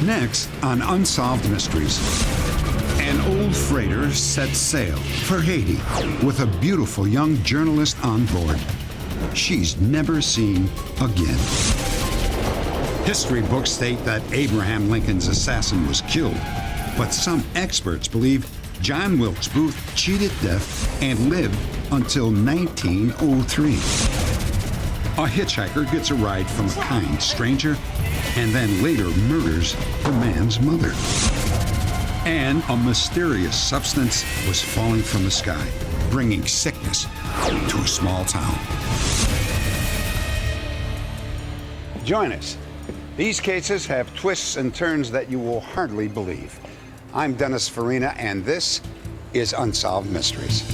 Next on Unsolved Mysteries, an old freighter sets sail for Haiti with a beautiful young journalist on board she's never seen again. History books state that Abraham Lincoln's assassin was killed, but some experts believe John Wilkes Booth cheated death and lived until 1903. A hitchhiker gets a ride from a kind stranger and then later murders the man's mother. And a mysterious substance was falling from the sky, bringing sickness to a small town. Join us. These cases have twists and turns that you will hardly believe. I'm Dennis Farina, and this is Unsolved Mysteries.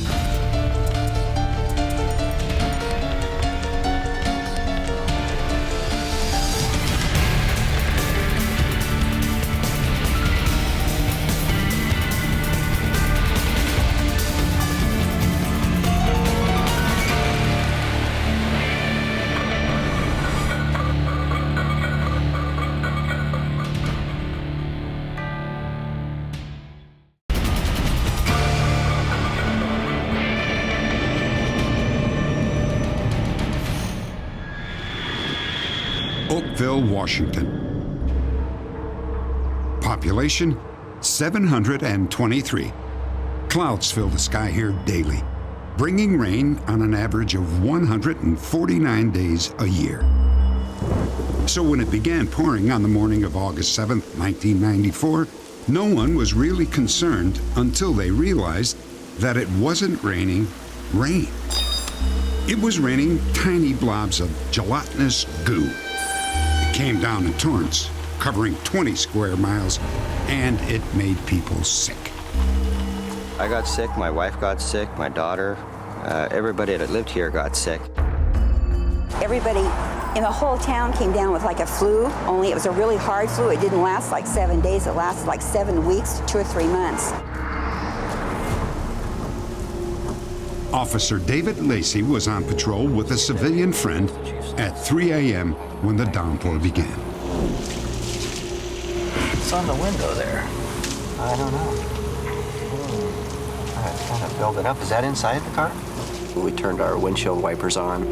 Oakville, Washington. Population 723. Clouds fill the sky here daily, bringing rain on an average of 149 days a year. So when it began pouring on the morning of August 7th, 1994, no one was really concerned until they realized that it wasn't raining rain. It was raining tiny blobs of gelatinous goo. Came down in torrents, covering 20 square miles, and it made people sick. I got sick, my wife got sick, my daughter, everybody that lived here got sick. Everybody in the whole town came down with like a flu, only it was a really hard flu. It didn't last like 7 days, it lasted like 7 weeks, 2 or 3 months. Officer David Lacey was on patrol with a civilian friend at 3 a.m. when the downpour began. It's on the window there. I don't know. I kind of build it up. Is that inside the car? We turned our windshield wipers on,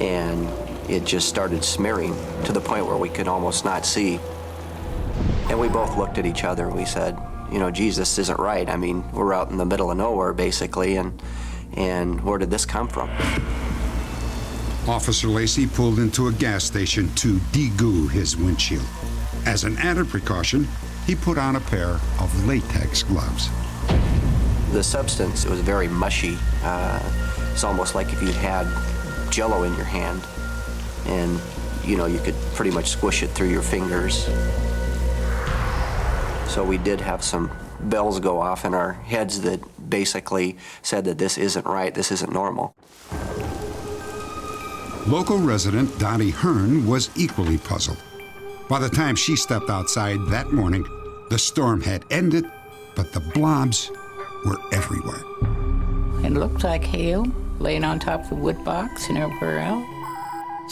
and it just started smearing to the point where we could almost not see. And we both looked at each other and we said, you know, geez, this isn't right. I mean, we're out in the middle of nowhere, basically, and where did this come from? Officer Lacey pulled into a gas station to de-goo his windshield. As an added precaution, he put on a pair of latex gloves. The substance, it was very mushy. It's almost like if you had Jell-O in your hand, and you know, you could pretty much squish it through your fingers. So we did have some bells go off in our heads that basically said that this isn't right, this isn't normal. Local resident Dottie Hearn was equally puzzled. By the time she stepped outside that morning, the storm had ended, but the blobs were everywhere. It looked like hail laying on top of the wood box and everywhere else.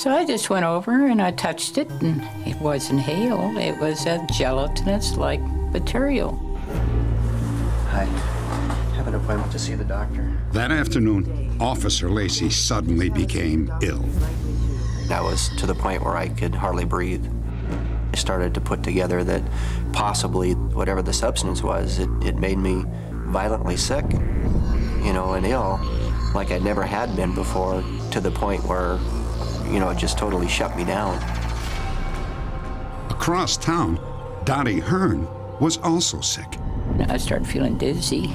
So I just went over and I touched it, and it wasn't hail, it was a gelatinous-like material. I have an appointment to see the doctor. That afternoon, Officer Lacey suddenly became ill. I was to the point where I could hardly breathe. I started to put together that possibly whatever the substance was, it made me violently sick, you know, and ill, like I never had been before, to the point where, you know, it just totally shut me down. Across town, Dottie Hearn was also sick. I started feeling dizzy.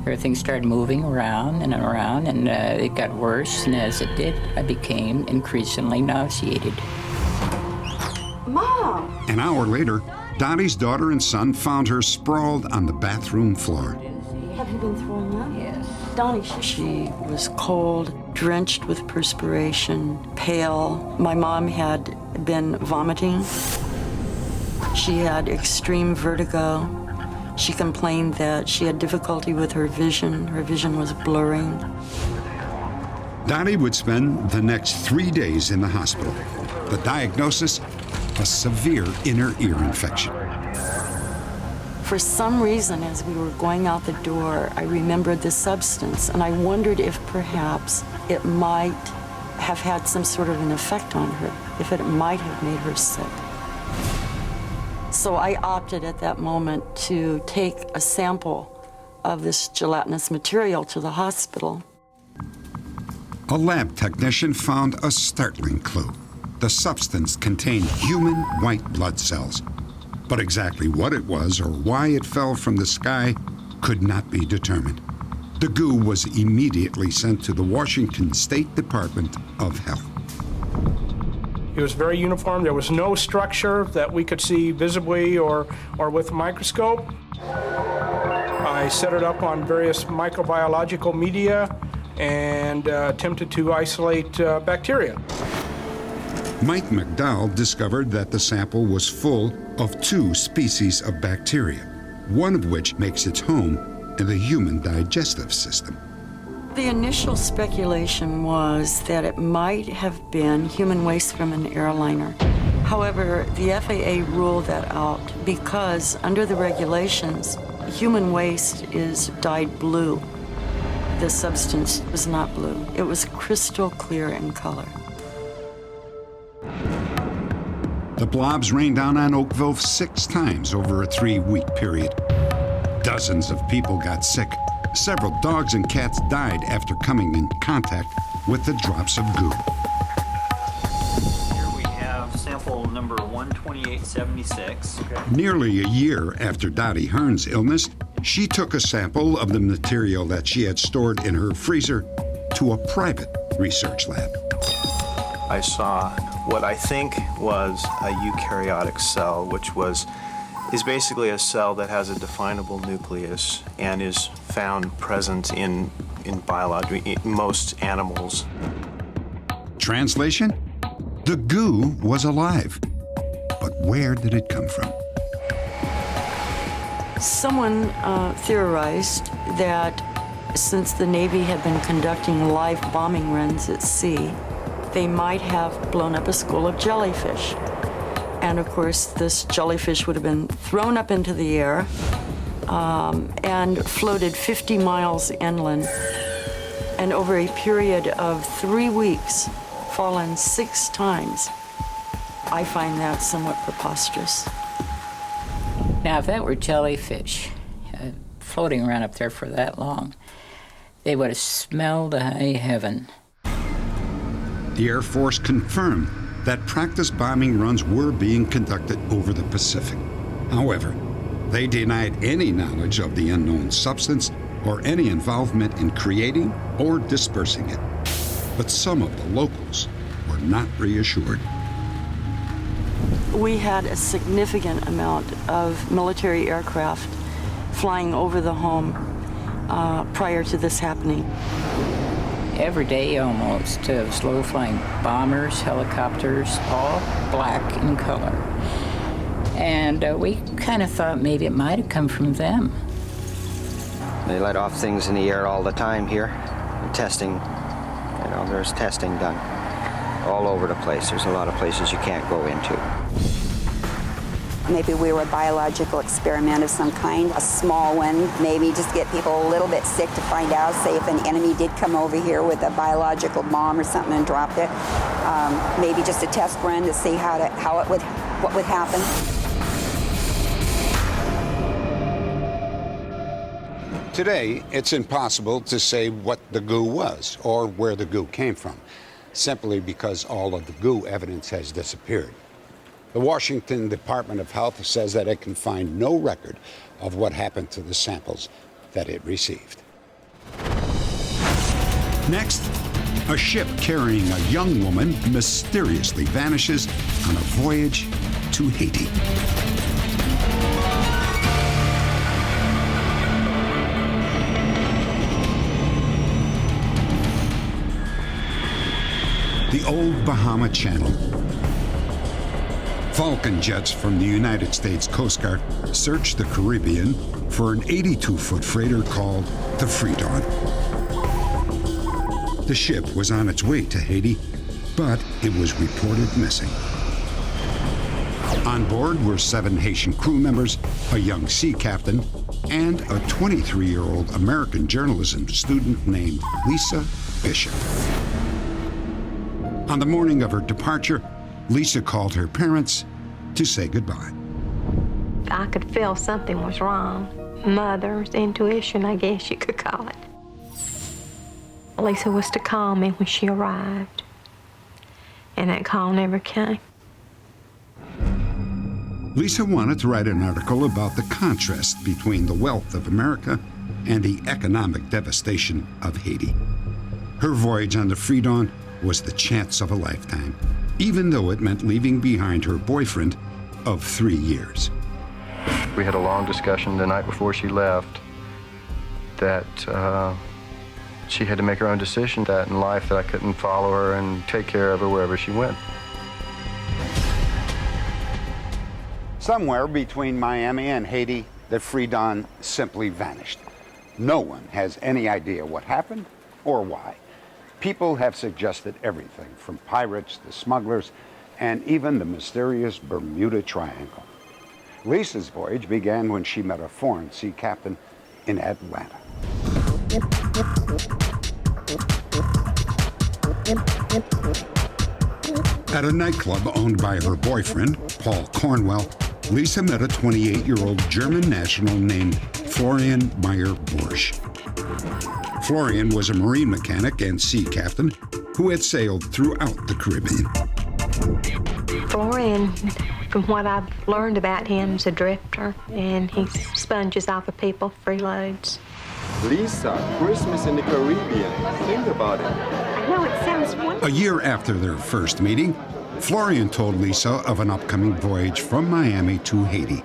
Everything started moving around, and it got worse, and as it did, I became increasingly nauseated. Mom! An hour later, Dottie's daughter and son found her sprawled on the bathroom floor. Have you been throwing up? Yes. Donnie, she was cold, drenched with perspiration, pale. My mom had been vomiting. She had extreme vertigo. She complained that she had difficulty with her vision. Her vision was blurring. Dottie would spend the next 3 days in the hospital. The diagnosis, a severe inner ear infection. For some reason, as we were going out the door, I remembered the substance, and I wondered if perhaps it might have had some sort of an effect on her, if it might have made her sick. So I opted at that moment to take a sample of this gelatinous material to the hospital. A lab technician found a startling clue. The substance contained human white blood cells. But exactly what it was or why it fell from the sky could not be determined. The goo was immediately sent to the Washington State Department of Health. It was very uniform. There was no structure that we could see visibly or with a microscope. I set it up on various microbiological media and attempted to isolate bacteria. Mike McDowell discovered that the sample was full of 2 species of bacteria, one of which makes its home in the human digestive system. The initial speculation was that it might have been human waste from an airliner. However, the FAA ruled that out because under the regulations, human waste is dyed blue. The substance was not blue. It was crystal clear in color. The blobs rained down on Oakville 6 times over a 3-week period. Dozens of people got sick. Several dogs and cats died after coming in contact with the drops of goo. Here we have sample number 12876. Nearly a year after Dottie Hearn's illness, she took a sample of the material that she had stored in her freezer to a private research lab. I saw what I think was a eukaryotic cell, which is basically a cell that has a definable nucleus and is found present in biology, in most animals. Translation? The goo was alive. But where did it come from? Someone theorized that since the Navy had been conducting live bombing runs at sea, they might have blown up a school of jellyfish. And of course, this jellyfish would have been thrown up into the air and floated 50 miles inland, and over a period of 3 weeks, fallen 6 times. I find that somewhat preposterous. Now, if that were jellyfish floating around up there for that long, they would have smelled to high heaven. The Air Force confirmed that practice bombing runs were being conducted over the Pacific. However, they denied any knowledge of the unknown substance or any involvement in creating or dispersing it. But some of the locals were not reassured. We had a significant amount of military aircraft flying over the home prior to this happening. Every day almost, slow-flying bombers, helicopters, all black in color. And we kind of thought maybe it might have come from them. They let off things in the air all the time here. Testing, there's testing done all over the place. There's a lot of places you can't go into. Maybe we were a biological experiment of some kind, a small one, maybe just get people a little bit sick to find out, say if an enemy did come over here with a biological bomb or something and drop it. Maybe just a test run to see what would happen. Today, it's impossible to say what the goo was or where the goo came from, simply because all of the goo evidence has disappeared. The Washington Department of Health says that it can find no record of what happened to the samples that it received. Next, a ship carrying a young woman mysteriously vanishes on a voyage to Haiti. The old Bahama Channel. Falcon jets from the United States Coast Guard searched the Caribbean for an 82-foot freighter called the Freedon. The ship was on its way to Haiti, but it was reported missing. On board were 7 Haitian crew members, a young sea captain, and a 23-year-old American journalism student named Lisa Bishop. On the morning of her departure, Lisa called her parents to say goodbye. I could feel something was wrong. Mother's intuition, I guess you could call it. Lisa was to call me when she arrived, and that call never came. Lisa wanted to write an article about the contrast between the wealth of America and the economic devastation of Haiti. Her voyage on the Freedon was the chance of a lifetime, even though it meant leaving behind her boyfriend of 3 years. We had a long discussion the night before she left that she had to make her own decision, that in life that I couldn't follow her and take care of her wherever she went. Somewhere between Miami and Haiti, the Freedon simply vanished. No one has any idea what happened or why. People have suggested everything from pirates to smugglers and even the mysterious Bermuda Triangle. Lisa's voyage began when she met a foreign sea captain in Atlanta. At a nightclub owned by her boyfriend, Paul Cornwell, Lisa met a 28-year-old German national named Florian Meyer-Borsch. Florian was a marine mechanic and sea captain who had sailed throughout the Caribbean. Florian, from what I've learned about him, is a drifter, and he sponges off of people, freeloads. Lisa, Christmas in the Caribbean. Think about it. I know, it sounds wonderful. A year after their first meeting, Florian told Lisa of an upcoming voyage from Miami to Haiti.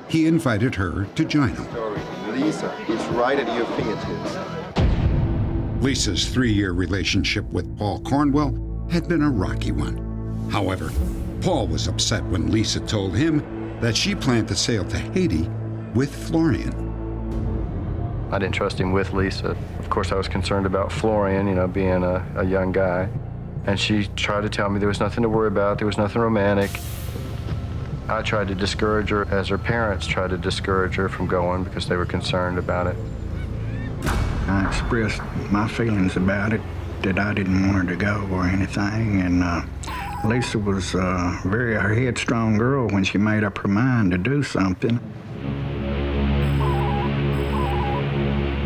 He invited her to join him. Lisa, it's right at your fingertips. Lisa's 3-year relationship with Paul Cornwell had been a rocky one. However, Paul was upset when Lisa told him that she planned to sail to Haiti with Florian. I didn't trust him with Lisa. Of course, I was concerned about Florian, being a young guy. And she tried to tell me there was nothing to worry about, there was nothing romantic. I tried to discourage her, as her parents tried to discourage her from going because they were concerned about it. I expressed my feelings about it, that I didn't want her to go or anything, and Lisa was a very headstrong girl when she made up her mind to do something.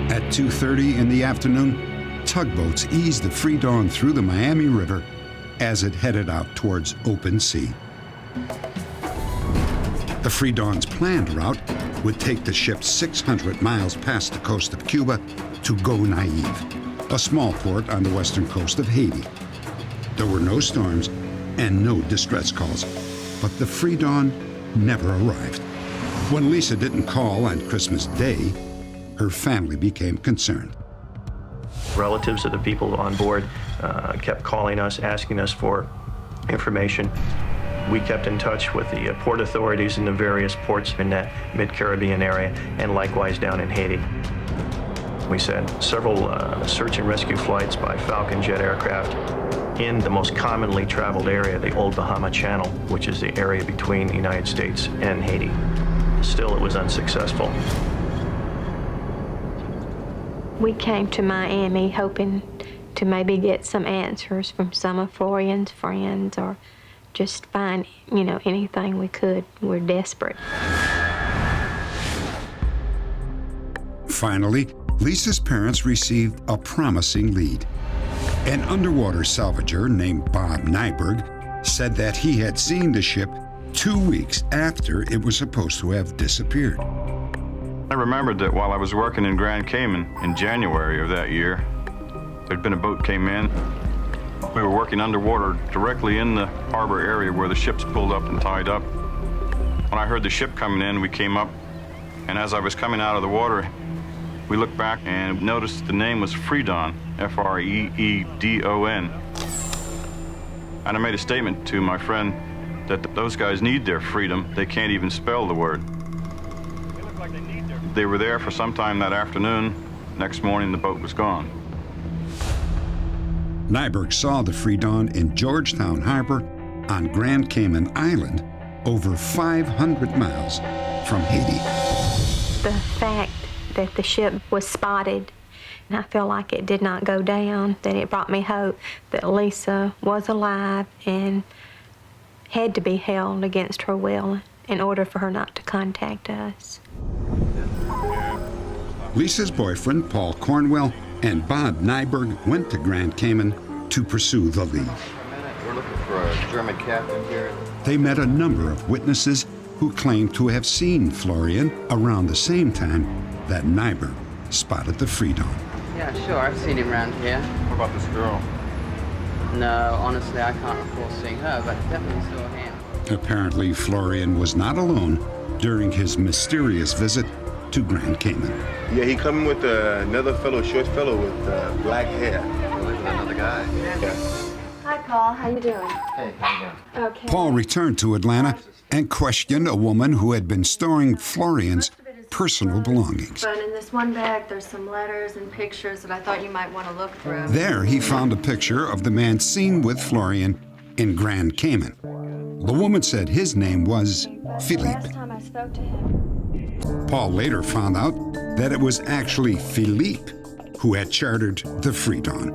At 2:30 in the afternoon, tugboats eased the Freedon through the Miami River as it headed out towards open sea. The Freedon's planned route would take the ship 600 miles past the coast of Cuba to Go-Naive, a small port on the western coast of Haiti. There were no storms and no distress calls, but the Freedon never arrived. When Lisa didn't call on Christmas Day, her family became concerned. Relatives of the people on board kept calling us, asking us for information. We kept in touch with the port authorities in the various ports in that mid-Caribbean area, and likewise down in Haiti. We sent several search and rescue flights by Falcon jet aircraft in the most commonly traveled area, the Old Bahama Channel, which is the area between the United States and Haiti. Still, it was unsuccessful. We came to Miami hoping to maybe get some answers from some of Florian's friends, or just find, anything we could. We're desperate. Finally, Lisa's parents received a promising lead. An underwater salvager named Bob Nyberg said that he had seen the ship 2 weeks after it was supposed to have disappeared. I remembered that while I was working in Grand Cayman in January of that year, there'd been a boat came in. We were working underwater directly in the harbor area where the ship's pulled up and tied up. When I heard the ship coming in, we came up, and as I was coming out of the water, we looked back and noticed the name was Freedon, F-R-E-E-D-O-N. And I made a statement to my friend that those guys need their freedom. They can't even spell the word. They were there for some time that afternoon. Next morning, the boat was gone. Nyberg saw the Freedon in Georgetown Harbor on Grand Cayman Island over 500 miles from Haiti. The fact that the ship was spotted, and I feel like it did not go down, that it brought me hope that Lisa was alive and had to be held against her will in order for her not to contact us. Lisa's boyfriend, Paul Cornwell, and Bob Nyberg went to Grand Cayman to pursue the lead. We're looking for a German captain here. They met a number of witnesses who claimed to have seen Florian around the same time that Nyberg spotted the Freedon. Yeah, sure, I've seen him around here. What about this girl? No, honestly, I can't recall seeing her, but definitely saw him. Apparently, Florian was not alone during his mysterious visit to Grand Cayman. Yeah, he coming with another fellow, short fellow with black hair. With another guy. Yeah. Hi, Paul. How you doing? Hey, how you doing? Okay. Paul returned to Atlanta and questioned a woman who had been storing Florian's personal belongings. But in this one bag, there's some letters and pictures that I thought you might want to look through. There, he found a picture of the man seen with Florian in Grand Cayman. The woman said his name was Philippe. Last time I spoke to him. Paul later found out that it was actually Philippe who had chartered the Freedon.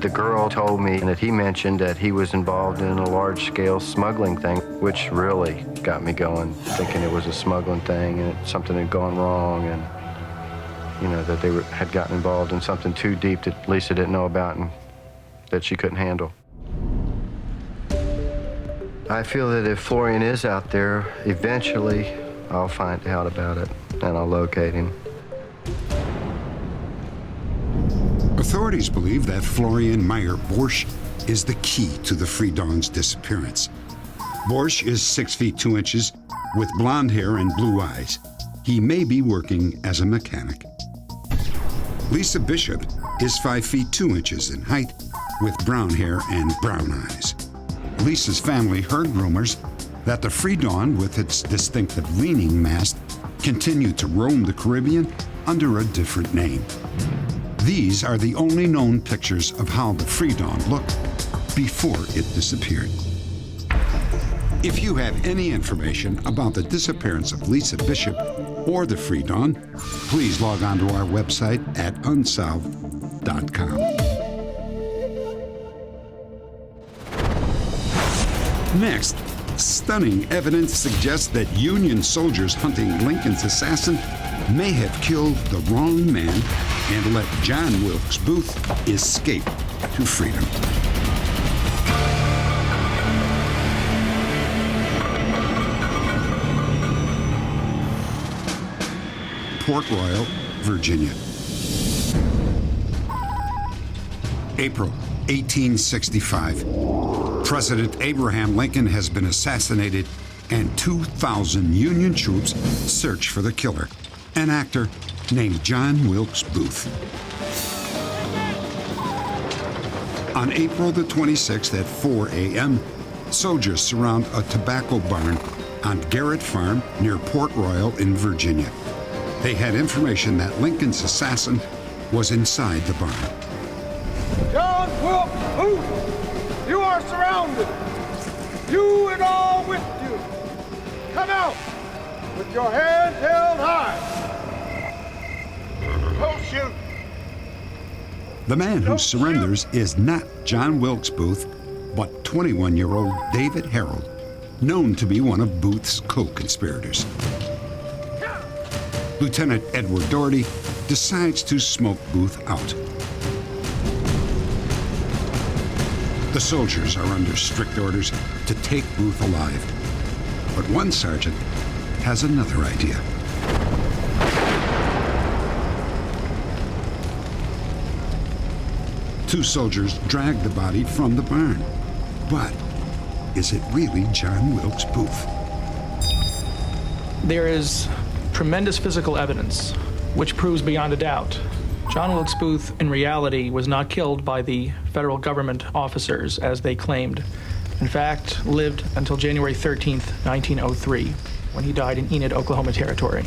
The girl told me that he mentioned that he was involved in a large-scale smuggling thing, which really got me going, thinking it was a smuggling thing and something had gone wrong, and that they had gotten involved in something too deep that Lisa didn't know about and that she couldn't handle. I feel that if Florian is out there, eventually I'll find out about it and I'll locate him. Authorities believe that Florian Meyer Borsch is the key to the Freedon's disappearance. Borsch is 6 feet 2 inches with blonde hair and blue eyes. He may be working as a mechanic. Lisa Bishop is 5 feet 2 inches in height with brown hair and brown eyes. Lisa's family heard rumors that the Freedon, with its distinctive leaning mast, continued to roam the Caribbean under a different name. These are the only known pictures of how the Freedon looked before it disappeared. If you have any information about the disappearance of Lisa Bishop or the Freedon, please log on to our website at unsolved.com. Next, stunning evidence suggests that Union soldiers hunting Lincoln's assassin may have killed the wrong man and let John Wilkes Booth escape to freedom. Port Royal, Virginia. April 1865. President Abraham Lincoln has been assassinated, and 2,000 Union troops search for the killer, an actor named John Wilkes Booth. On April the 26th at 4 a.m., soldiers surround a tobacco barn on Garrett Farm near Port Royal in Virginia. They had information that Lincoln's assassin was inside the barn. John Wilkes Booth, you are surrounded. You and all with you. Come out with your hands held high. Don't shoot. The man who surrenders is not John Wilkes Booth, but 21-year-old David Harold, known to be one of Booth's co-conspirators. Lieutenant Edward Doherty decides to smoke Booth out. The soldiers are under strict orders to take Booth alive, but one sergeant has another idea. Two soldiers drag the body from the barn, but is it really John Wilkes Booth? There is tremendous physical evidence which proves beyond a doubt John Wilkes Booth in reality was not killed by the federal government officers as they claimed. In fact, lived until January 13th, 1903, when he died in Enid, Oklahoma Territory.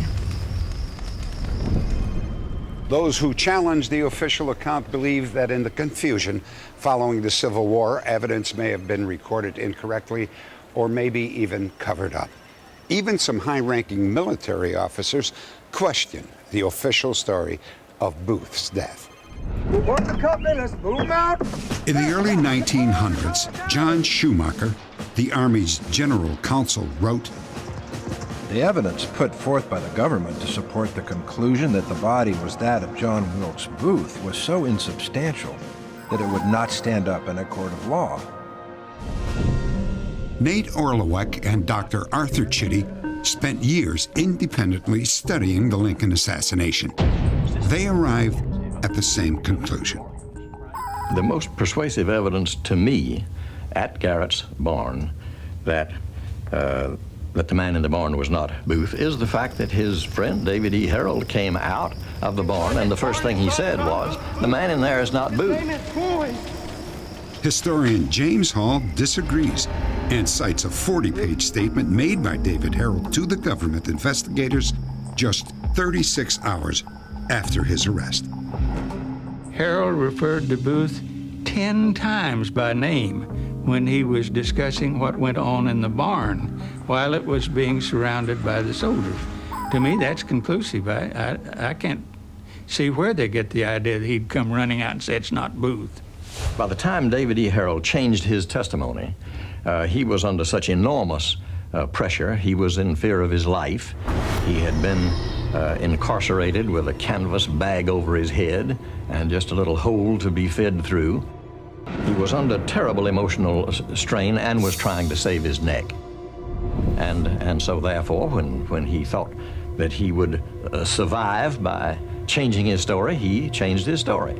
Those who challenge the official account believe that in the confusion following the Civil War, evidence may have been recorded incorrectly or maybe even covered up. Even some high-ranking military officers question the official story of Booth's death. Work the company, let's move them out. In the early 1900s, John Schumacher, the Army's general counsel, wrote, "The evidence put forth by the government to support the conclusion that the body was that of John Wilkes Booth was so insubstantial that it would not stand up in a court of law." Nate Orlowek and Dr. Arthur Chitty spent years independently studying the Lincoln assassination. They arrived at the same conclusion. The most persuasive evidence to me at Garrett's barn that the man in the barn was not Booth is the fact that his friend David E. Harold came out of the barn, and the first thing he said was, "The man in there is not Booth." Historian James Hall disagrees and cites a 40-page statement made by David Harold to the government investigators just 36 hours after his arrest. Harold referred to Booth 10 times by name when he was discussing what went on in the barn while it was being surrounded by the soldiers. To me, that's conclusive. I can't see where they get the idea that he'd come running out and say it's not Booth. By the time David E. Harold changed his testimony, he was under such enormous pressure. He was in fear of his life. He had been incarcerated with a canvas bag over his head and just a little hole to be fed through. He was under terrible emotional strain and was trying to save his neck. And so therefore, when he thought that he would survive by changing his story, he changed his story.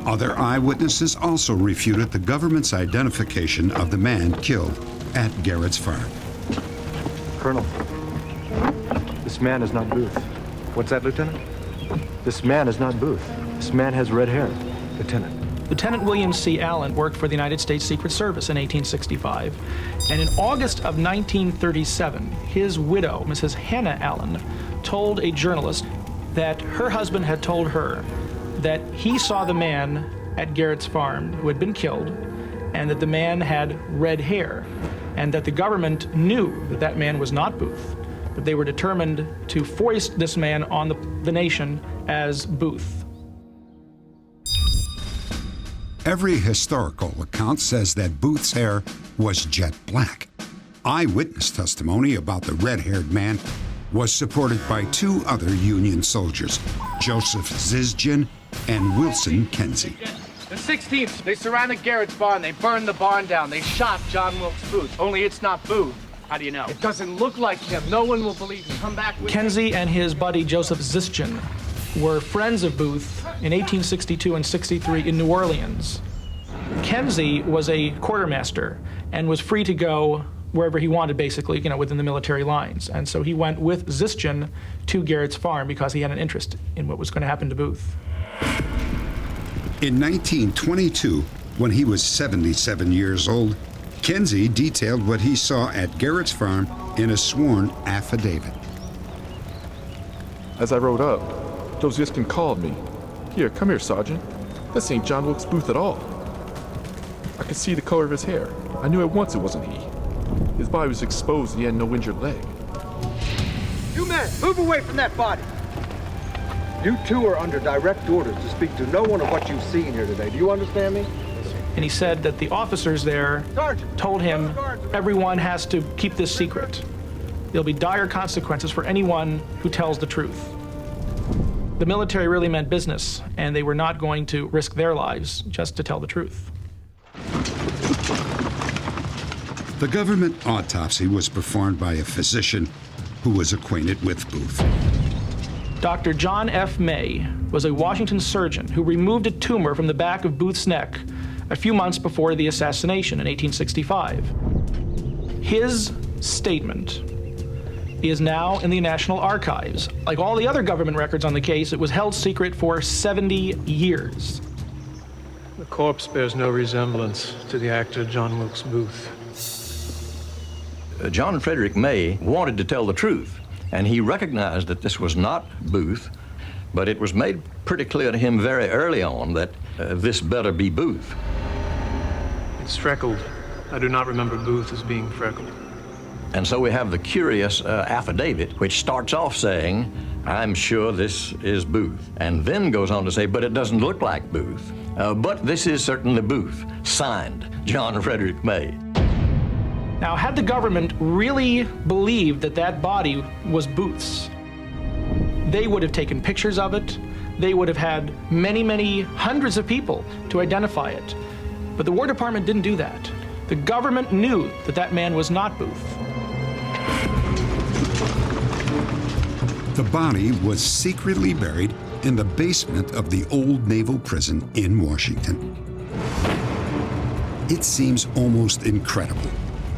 Other eyewitnesses also refuted the government's identification of the man killed at Garrett's farm. Colonel, this man is not Booth. What's that, Lieutenant? This man is not Booth. This man has red hair, Lieutenant. Lieutenant William C. Allen worked for the United States Secret Service in 1865, and in August of 1937, his widow, Mrs. Hannah Allen, told a journalist that her husband had told her that he saw the man at Garrett's farm who had been killed, and that the man had red hair, and that the government knew that that man was not Booth, but they were determined to foist this man on the nation as Booth. Every historical account says that Booth's hair was jet black. Eyewitness testimony about the red-haired man was supported by two other Union soldiers, Joseph Ziskin and Wilson Kenzie. The 16th, they surrounded Garrett's barn. They burned the barn down. They shot John Wilkes Booth. Only it's not Booth. How do you know? It doesn't look like him. No one will believe me. Come back with Kenzie and his buddy Joseph Ziskin were friends of Booth in 1862 and 63 in New Orleans. Kenzie was a quartermaster and was free to go wherever he wanted, basically, within the military lines. And so he went with Ziskin to Garrett's farm because he had an interest in what was going to happen to Booth. In 1922, when he was 77 years old, Kenzie detailed what he saw at Garrett's farm in a sworn affidavit. As I rode up, Joe Ziskin called me. "Here, come here, Sergeant. This ain't John Wilkes Booth at all." I could see the color of his hair. I knew at once it wasn't he. His body was exposed and he had no injured leg. You men, move away from that body. You two are under direct orders to speak to no one of what you've seen here today. Do you understand me? And he said that the officers there told him everyone has to keep this secret. There'll be dire consequences for anyone who tells the truth. The military really meant business, and they were not going to risk their lives just to tell the truth. The government autopsy was performed by a physician who was acquainted with Booth. Dr. John F. May was a Washington surgeon who removed a tumor from the back of Booth's neck a few months before the assassination in 1865. His statement is now in the National Archives. Like all the other government records on the case, it was held secret for 70 years. The corpse bears no resemblance to the actor John Wilkes Booth. John Frederick May wanted to tell the truth, and he recognized that this was not Booth, but it was made pretty clear to him very early on that this better be Booth. It's freckled, I do not remember Booth as being freckled. And so we have the curious affidavit, which starts off saying, I'm sure this is Booth, and then goes on to say, but it doesn't look like Booth. But this is certainly Booth, signed, John Frederick May. Now, had the government really believed that that body was Booth's, they would have taken pictures of it. They would have had many, many hundreds of people to identify it. But the War Department didn't do that. The government knew that that man was not Booth. The body was secretly buried in the basement of the old naval prison in Washington. It seems almost incredible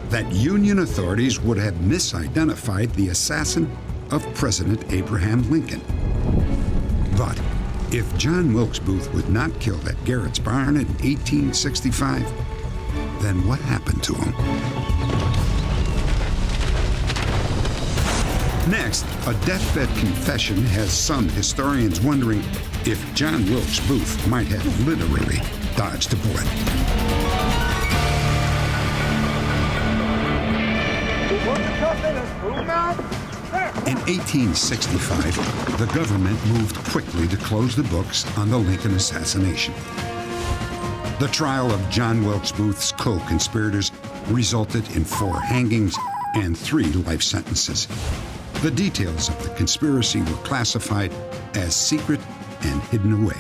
that Union authorities would have misidentified the assassin of President Abraham Lincoln. But if John Wilkes Booth was not killed at Garrett's barn in 1865, then what happened to him? Next, a deathbed confession has some historians wondering if John Wilkes Booth might have literally dodged a bullet. In 1865, the government moved quickly to close the books on the Lincoln assassination. The trial of John Wilkes Booth's co-conspirators resulted in 4 hangings and 3 life sentences. The details of the conspiracy were classified as secret and hidden away.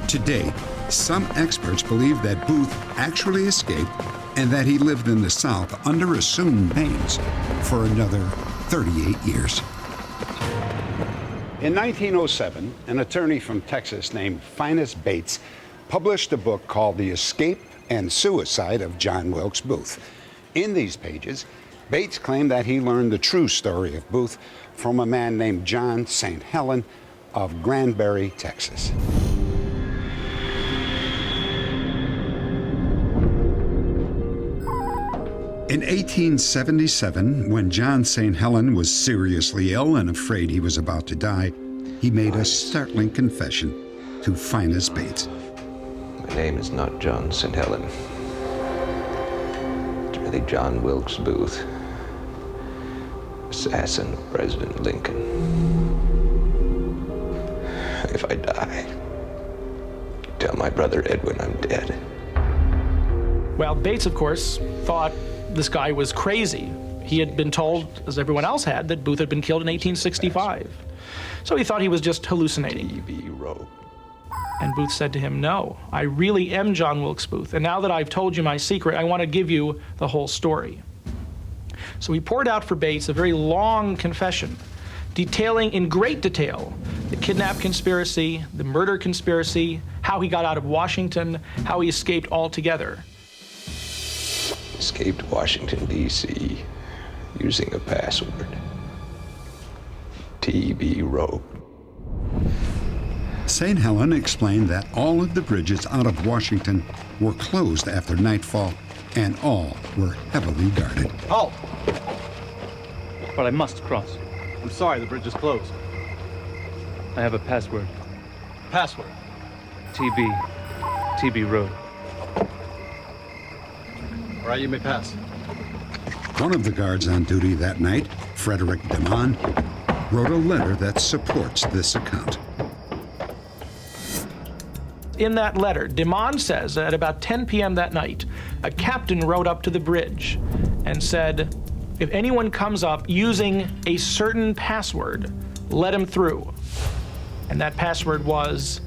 Today, some experts believe that Booth actually escaped and that he lived in the South under assumed names for another 38 years. In 1907, an attorney from Texas named Finis Bates published a book called The Escape and Suicide of John Wilkes Booth. In these pages, Bates claimed that he learned the true story of Booth from a man named John St. Helen of Granbury, Texas. In 1877, when John St. Helen was seriously ill and afraid he was about to die, he made a startling confession to Finis Bates. My name is not John St. Helen. It's really John Wilkes Booth, assassin of President Lincoln. If I die, tell my brother Edwin I'm dead. Well, Bates, of course, thought this guy was crazy. He had been told, as everyone else had, that Booth had been killed in 1865. So he thought he was just hallucinating. And Booth said to him, no, I really am John Wilkes Booth. And now that I've told you my secret, I want to give you the whole story. So he poured out for Bates a very long confession, detailing in great detail the kidnap conspiracy, the murder conspiracy, how he got out of Washington, how he escaped altogether. Escaped Washington, D.C. using a password. T.B. Road. St. Helen explained that all of the bridges out of Washington were closed after nightfall, and all were heavily guarded. Halt! But I must cross. I'm sorry, the bridge is closed. I have a password. Password? TB Road. All right, you may pass. One of the guards on duty that night, Frederick DeMond, wrote a letter that supports this account. In that letter, DeMond says that at about 10 p.m. that night, a captain rode up to the bridge and said, if anyone comes up using a certain password, let him through. And that password was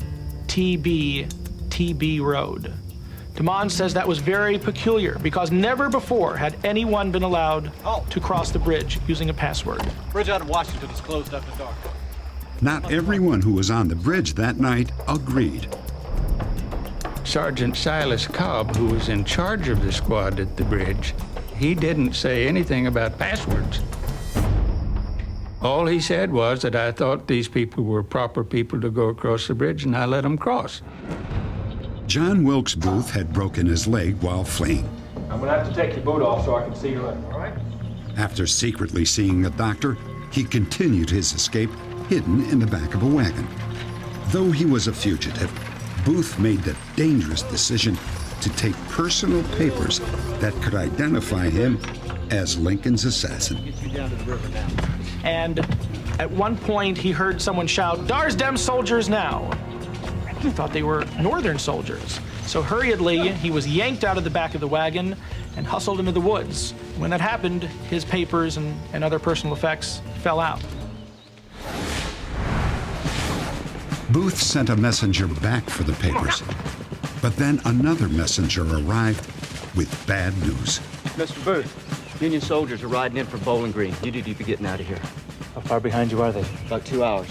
TB Road. DeMond says that was very peculiar because never before had anyone been allowed to cross the bridge using a password. Bridge out of Washington is closed after dark. Not everyone who was on the bridge that night agreed. Sergeant Silas Cobb, who was in charge of the squad at the bridge, he didn't say anything about passwords. All he said was that I thought these people were proper people to go across the bridge, and I let them cross. John Wilkes Booth had broken his leg while fleeing. I'm gonna have to take your boot off so I can see your leg, all right? After secretly seeing a doctor, he continued his escape hidden in the back of a wagon. Though he was a fugitive, Booth made the dangerous decision to take personal papers that could identify him as Lincoln's assassin. And at one point, he heard someone shout, "Dar's dem soldiers now!" He thought they were Northern soldiers. So hurriedly, he was yanked out of the back of the wagon and hustled into the woods. When that happened, his papers and other personal effects fell out. Booth sent a messenger back for the papers, but then another messenger arrived with bad news. Mr. Booth, Union soldiers are riding in from Bowling Green. You need to be getting out of here. How far behind you are they? About 2 hours.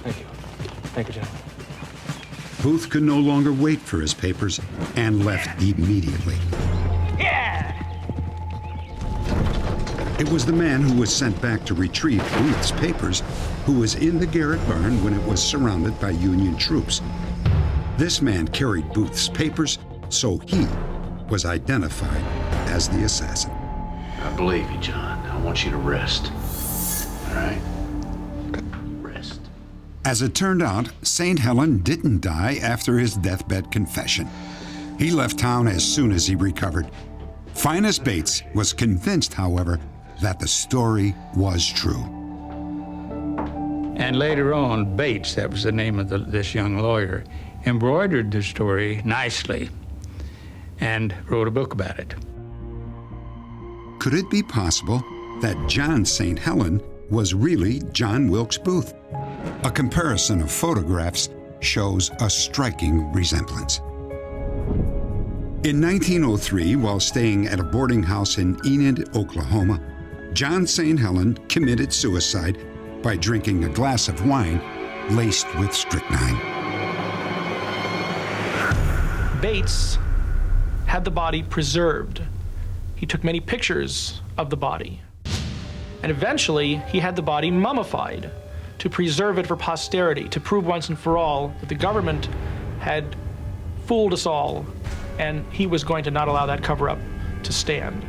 Thank you. Thank you, General. Booth could no longer wait for his papers and left immediately. It was the man who was sent back to retrieve Booth's papers who was in the Garrett barn when it was surrounded by Union troops. This man carried Booth's papers, so he was identified as the assassin. I believe you, John. I want you to rest. All right? Rest. As it turned out, St. Helen didn't die after his deathbed confession. He left town as soon as he recovered. Finus Bates was convinced, however, that the story was true. And later on, Bates, that was the name of this young lawyer, embroidered the story nicely and wrote a book about it. Could it be possible that John St. Helen was really John Wilkes Booth? A comparison of photographs shows a striking resemblance. In 1903, while staying at a boarding house in Enid, Oklahoma, John St. Helen committed suicide by drinking a glass of wine laced with strychnine. Bates had the body preserved. He took many pictures of the body. And eventually, he had the body mummified to preserve it for posterity, to prove once and for all that the government had fooled us all, and he was going to not allow that cover-up to stand.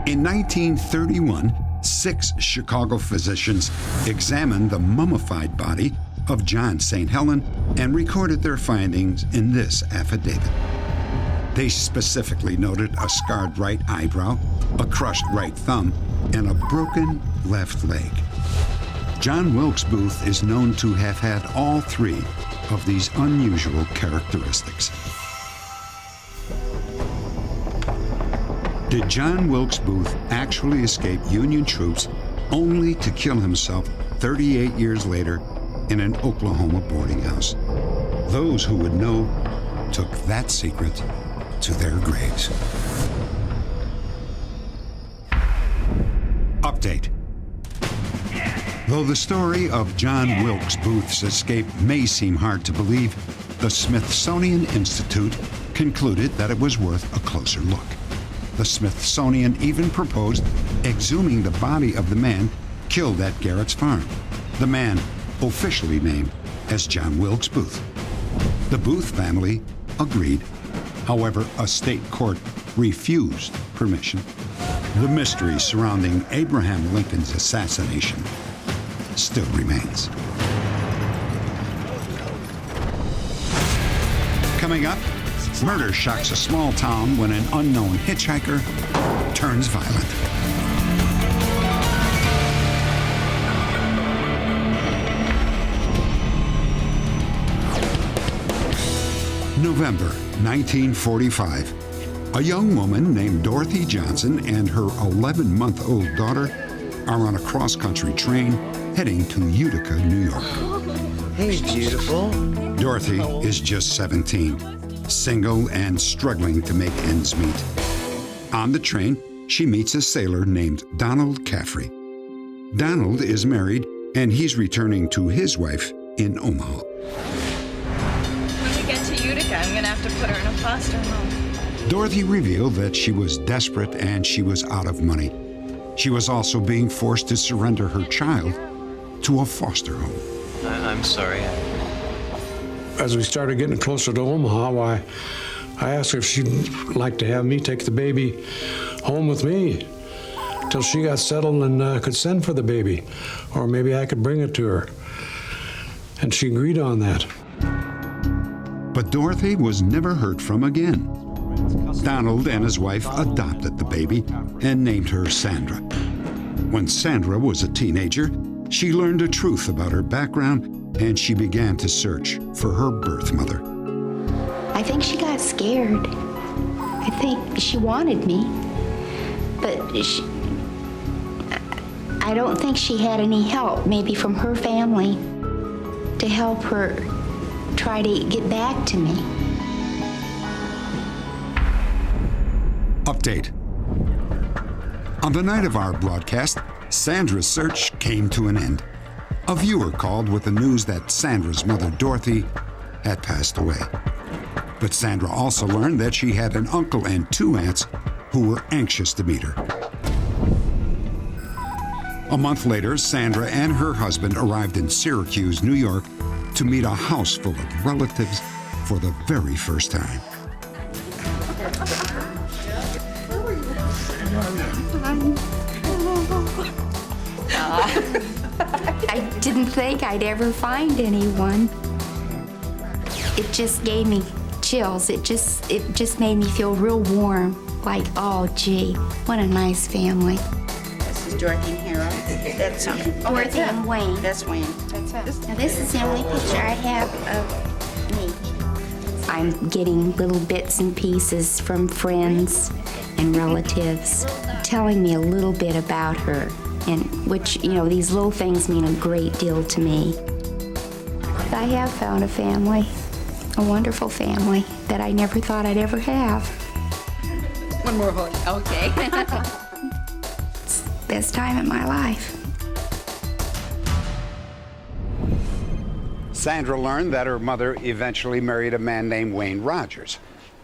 In 1931, 6 Chicago physicians examined the mummified body of John St. Helen and recorded their findings in this affidavit. They specifically noted a scarred right eyebrow, a crushed right thumb, and a broken left leg. John Wilkes Booth is known to have had all 3 of these unusual characteristics. Did John Wilkes Booth actually escape Union troops only to kill himself 38 years later in an Oklahoma boarding house? Those who would know took that secret to their graves. Update. Though the story of John Wilkes Booth's escape may seem hard to believe, the Smithsonian Institute concluded that it was worth a closer look. The Smithsonian even proposed exhuming the body of the man killed at Garrett's farm, the man officially named as John Wilkes Booth. The Booth family agreed. However, a state court refused permission. The mystery surrounding Abraham Lincoln's assassination still remains. Coming up, murder shocks a small town when an unknown hitchhiker turns violent. November 1945. A young woman named Dorothy Johnson and her 11-month-old daughter are on a cross-country train heading to Utica, New York. Hey, beautiful. Dorothy is just 17, single and struggling to make ends meet. On the train, she meets a sailor named Donald Caffrey. Donald is married, and he's returning to his wife in Omaha. When we get to Utica, I'm gonna have to put her in a foster home. Dorothy revealed that she was desperate and she was out of money. She was also being forced to surrender her child to a foster home. I'm sorry. As we started getting closer to Omaha, I asked her if she'd like to have me take the baby home with me till she got settled and could send for the baby, or maybe I could bring it to her. And she agreed on that. But Dorothy was never heard from again. Donald and his wife adopted the baby and named her Sandra. When Sandra was a teenager, she learned the truth about her background and she began to search for her birth mother. I think she got scared. I think she wanted me, but I don't think she had any help, maybe from her family, to help her try to get back to me. Update. On the night of our broadcast, Sandra's search came to an end. A viewer called with the news that Sandra's mother, Dorothy, had passed away. But Sandra also learned that she had an uncle and 2 aunts who were anxious to meet her. A month later, Sandra and her husband arrived in Syracuse, New York, to meet a house full of relatives for the very first time. I didn't think I'd ever find anyone. It just gave me chills. It just made me feel real warm. Like, oh, gee, what a nice family. This is Dorothy and Harold. That's Dorothy and Wayne. That's Wayne. That's it. Now, this is the only picture I have of me. I'm getting little bits and pieces from friends and relatives telling me a little bit about her, and which, you know, these little things mean a great deal to me. I have found a family, a wonderful family that I never thought I'd ever have. One more hug. Okay. It's the best time in my life. Sandra learned that her mother eventually married a man named Wayne Rogers.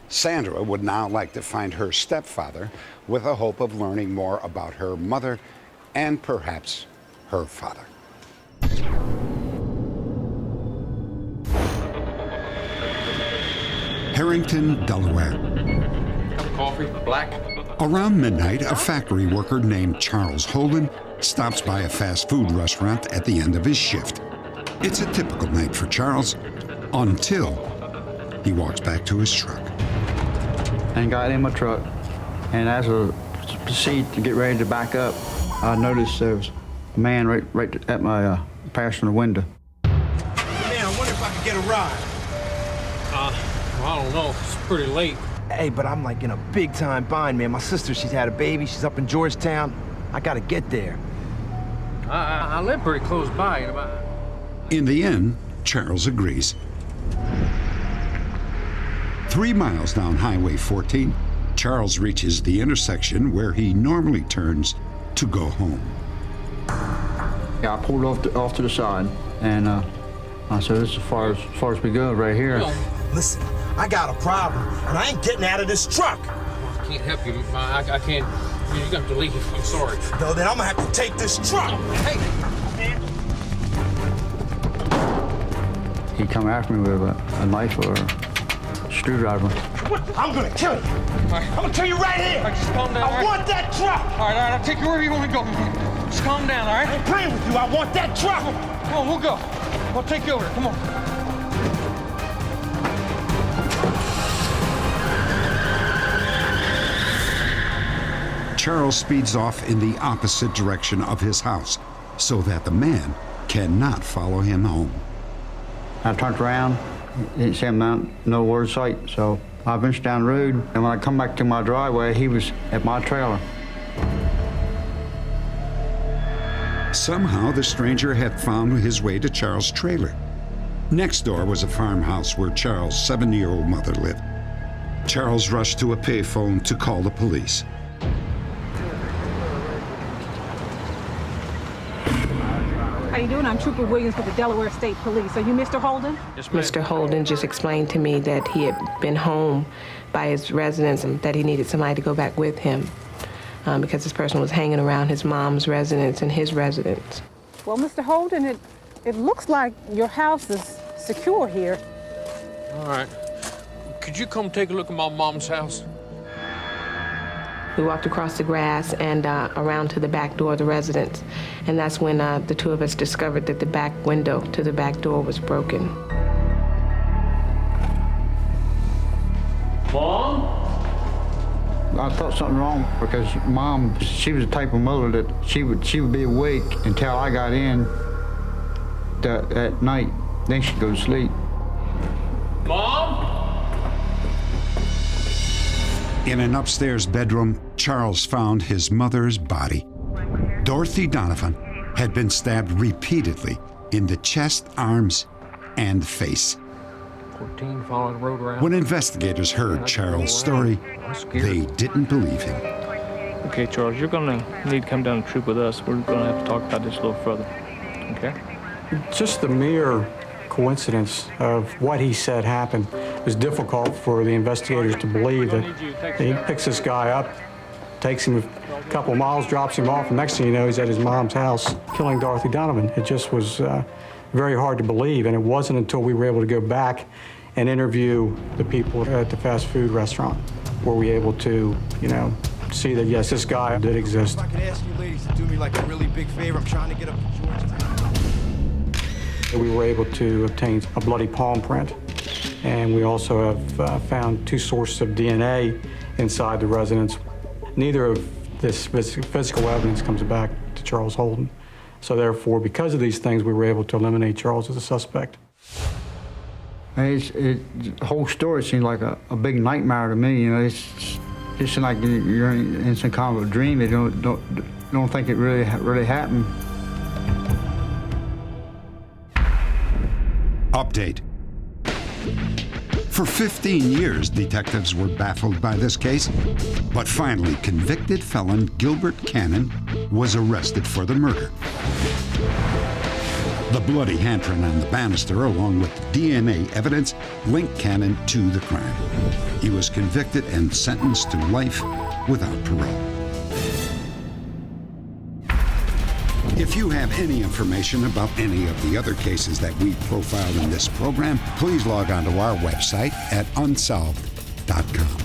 Sandra would now like to find her stepfather with a hope of learning more about her mother and perhaps her father. Harrington, Delaware. Cup of coffee, black. Around midnight, a factory worker named Charles Holden stops by a fast food restaurant at the end of his shift. It's a typical night for Charles until he walks back to his truck. And got in my truck, and as I proceed to get ready to back up, I noticed there was a man right at my passenger window. Man, I wonder if I could get a ride. I don't know. It's pretty late. Hey, but I'm like in a big time bind, man. My sister, she's had a baby. She's up in Georgetown. I gotta get there. I live pretty close by. In the end, Charles agrees. 3 miles down Highway 14, Charles reaches the intersection where he normally turns to go home. Yeah, I pulled off to the side, and I said, "This is as far as we go right here." Listen, I got a problem, and I ain't getting out of this truck. I can't help you. I can't. You're gonna have to leave. I'm sorry. No, then I'm gonna have to take this truck. Hey, man. He come after me with a knife or a screwdriver. I'm gonna kill you. I'm gonna kill you right here. All right, just calm down. I want that truck. All right, I'll take you wherever you want to go. Just calm down, all right? I ain't playing with you. I want that truck. Come on, we'll go. I'll take you over. Come on. Charles speeds off in the opposite direction of his house so that the man cannot follow him home. I turned around, didn't see him nowhere in sight, so I ventured down the road, and when I come back to my driveway, he was at my trailer. Somehow, the stranger had found his way to Charles' trailer. Next door was a farmhouse where Charles' 70-year-old mother lived. Charles rushed to a payphone to call the police. How you doing? I'm Trooper Williams with the Delaware State Police. Are you Mr. Holden? Yes, ma'am. Mr. Holden just explained to me that he had been home by his residence and that he needed somebody to go back with him because this person was hanging around his mom's residence and his residence. Well, Mr. Holden, it looks like your house is secure here. All right. Could you come take a look at my mom's house? We walked across the grass and around to the back door of the residence, and that's when the two of us discovered that the back window to the back door was broken. I thought something wrong because Mom, she was the type of mother that she would be awake until I got in at night. Then she'd go to sleep. Mom? In an upstairs bedroom, Charles found his mother's body. Dorothy Donovan had been stabbed repeatedly in the chest, arms, and face. 14 followed the road around. When investigators heard Charles' story, they didn't believe him. Okay, Charles, you're gonna need to come down and troop with us. We're gonna have to talk about this a little further, okay? Just the mere coincidence of what he said happened was difficult for the investigators to believe that he picks this guy up, takes him a couple miles, drops him off, and next thing you know, he's at his mom's house killing Dorothy Donovan. It just was very hard to believe, and it wasn't until we were able to go back and interview the people at the fast food restaurant were we able to, see that, yes, this guy did exist. If I could ask you ladies to do me like a really big favor, I'm trying to get up to Georgetown. We were able to obtain a bloody palm print, and we also have found 2 sources of DNA inside the residence. Neither of this physical evidence comes back to Charles Holden. So therefore, because of these things, we were able to eliminate Charles as a suspect. The whole story seemed like a big nightmare to me. It seemed like you're in some kind of a dream. You don't think it really happened. Update. For 15 years, detectives were baffled by this case, but finally convicted felon Gilbert Cannon was arrested for the murder. The bloody handprint on the banister, along with DNA evidence, linked Cannon to the crime. He was convicted and sentenced to life without parole. If you have any information about any of the other cases that we profiled in this program, please log on to our website at unsolved.com.